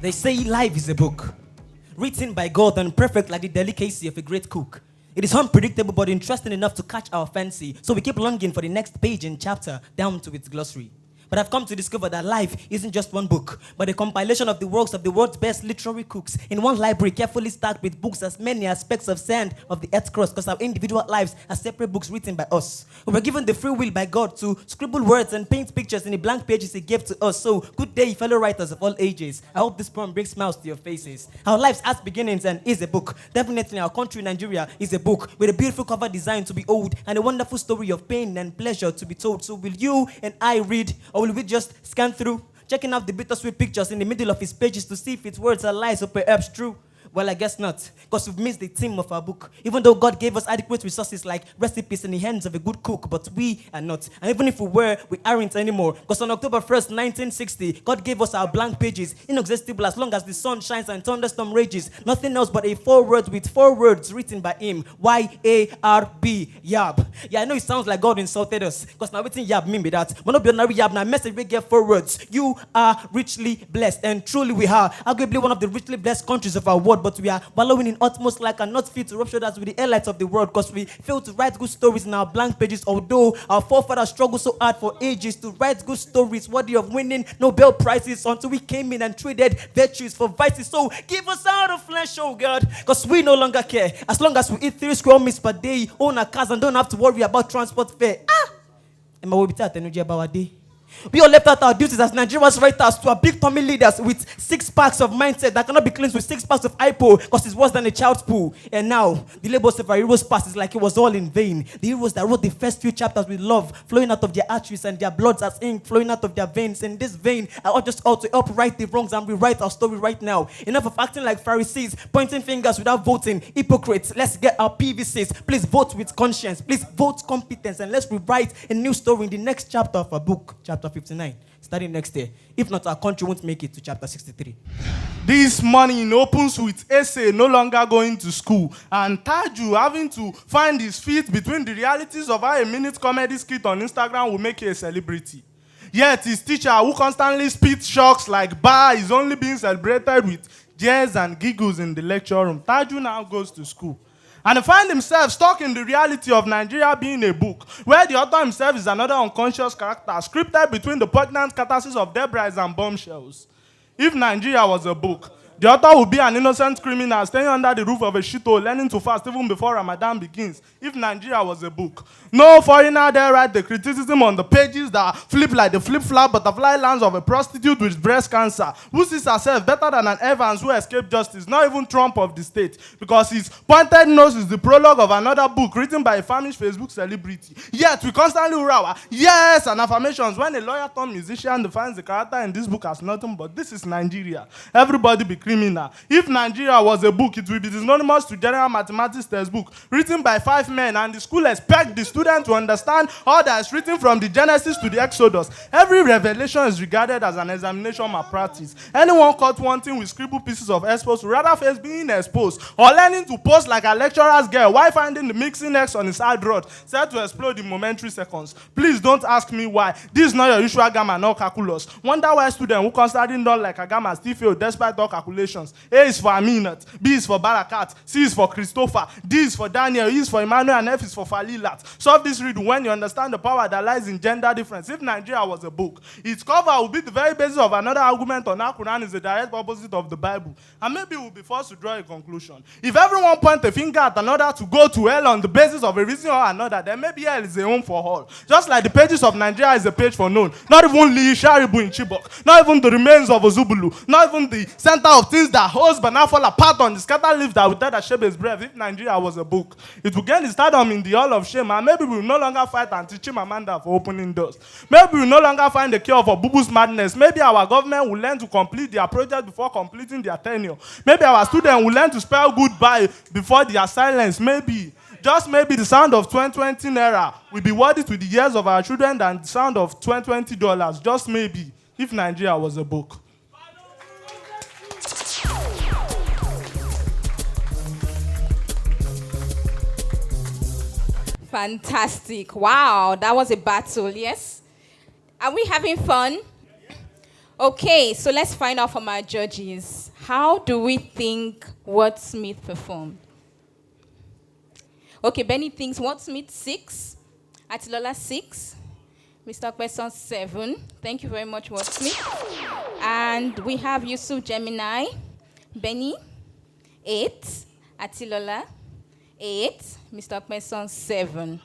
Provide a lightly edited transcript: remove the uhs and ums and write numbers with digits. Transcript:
They say life is a book, written by God and perfect like the delicacy of a great cook. It is unpredictable but interesting enough to catch our fancy, so we keep longing for the next page and chapter down to its glossary. But I've come to discover that life isn't just one book, but a compilation of the works of the world's best literary cooks in one library carefully stacked with books as many as specks of sand of the earth's crust, because our individual lives are separate books written by us. We were given the free will by God to scribble words and paint pictures in the blank pages He gave to us. So, good day, fellow writers of all ages. I hope this poem brings smiles to your faces. Our lives has beginnings and is a book. Definitely our country, Nigeria, is a book with a beautiful cover design to behold and a wonderful story of pain and pleasure to be told. So will you and I read, or will we just scan through, checking out the bittersweet pictures in the middle of his pages to see if its words are lies or perhaps true? Well, I guess not, because we've missed the theme of our book. Even though God gave us adequate resources like recipes in the hands of a good cook, but we are not. And even if we were, we aren't anymore. Because on October 1st, 1960, God gave us our blank pages, inexhaustible as long as the sun shines and thunderstorm rages. Nothing else but a foreword with 4 words written by Him. Y-A-R-B, Yab. Yeah, I know it sounds like God insulted us, because now written Yab mean be that. But not be ordinary Yab, now message we get 4 words. You are richly blessed, and truly we are. Arguably one of the richly blessed countries of our world, but we are wallowing in utmost like and not fit to rub shoulders with the airlights of the world, because we fail to write good stories in our blank pages, although our forefathers struggled so hard for ages to write good stories worthy of winning Nobel Prizes until we came in and traded virtues for vices. So give us out of flesh, oh God, because we no longer care. As long as we eat 3 square meals per day, own our cars, and don't have to worry about transport fare. And my energy about our day. We all left out our duties as Nigerians writers to our big tummy leaders with 6 packs of mindset that cannot be cleansed with 6 packs of IPO, because it's worse than a child's pool. And now, the labels of our heroes past is like it was all in vain. The heroes that wrote the first few chapters with love flowing out of their arteries and their bloods as ink flowing out of their veins. In this vein, I ought just ought to help right the wrongs and rewrite our story right now. Enough of acting like Pharisees, pointing fingers without voting. Hypocrites, let's get our PVCs. Please vote with conscience. Please vote competence. And let's rewrite a new story in the next chapter of our book, chapter 59. Starting next year. If not, our country won't make it to chapter 63. This morning opens with Essay no longer going to school, and Taju having to find his feet between the realities of how a minute comedy skit on Instagram will make you a celebrity. Yet his teacher, who constantly spits shocks like bar, is only being celebrated with jeers and giggles in the lecture room. Taju now goes to school and find himself stuck in the reality of Nigeria being a book, where the author himself is another unconscious character, scripted between the poignant catharsis of Debris and bombshells. If Nigeria was a book, the author would be an innocent criminal staying under the roof of a shithole, learning to fast even before Ramadan begins. If Nigeria was a book, no foreigner there write the criticism on the pages that flip like the flip-flap butterfly lands of a prostitute with breast cancer, who sees herself better than an Evans who escaped justice, not even Trump of the state, because his pointed nose is the prologue of another book written by a famished Facebook celebrity. Yet we constantly roar, yes, and affirmations when a lawyer turned musician defines the character in this book as nothing but this is Nigeria. Everybody be criminal. If Nigeria was a book, it would be synonymous to general mathematics textbook written by 5 men, and the school expects the student to understand all that is written from the Genesis to the Exodus. Every revelation is regarded as an examination malpractice. Anyone caught wanting with scribble pieces of expose would rather face being exposed or learning to post like a lecturer's girl while finding the mixing X on his hard rod set to explode in momentary seconds. Please don't ask me why. This is not your usual gamma nor calculus. Wonder why students who constantly not like a gamma still fail despite all calculations. A is for Aminat, B is for Barakat, C is for Christopher, D is for Daniel, E is for Emmanuel, and F is for Falilat. Solve this riddle when you understand the power that lies in gender difference. If Nigeria was a book, its cover would be the very basis of another argument on how Quran is the direct opposite of the Bible. And maybe we'll be forced to draw a conclusion. If everyone point a finger at another to go to hell on the basis of a reason or another, then maybe hell is a home for all. Just like the pages of Nigeria is a page for none. Not even Lee Sharibu in Chibok. Not even the remains of Ozubulu. Not even the center of things that holds but now fall apart on the scattered leaves that would tell that Shebe's breath. If Nigeria was a book, it would gain its stardom in the hall of shame, and maybe we will no longer fight Anti-Chimamanda for opening doors. Maybe we will no longer find the cure for Bubu's madness. Maybe our government will learn to complete their project before completing their tenure. Maybe our students will learn to spell goodbye before their silence. Maybe, just maybe, the sound of 2020 naira will be worthy to the ears of our children than the sound of $20. Just maybe, if Nigeria was a book. Fantastic. Wow, that was a battle, yes? Are we having fun? Okay, so let's find out from our judges. How do we think Wordsmith performed? Okay, Benny thinks Wordsmith 6, Atilola 6, Mr. Person 7. Thank you very much, Wordsmith. And we have Yusuf Gemini, Benny 8, Atilola 8, Mr. Person 7.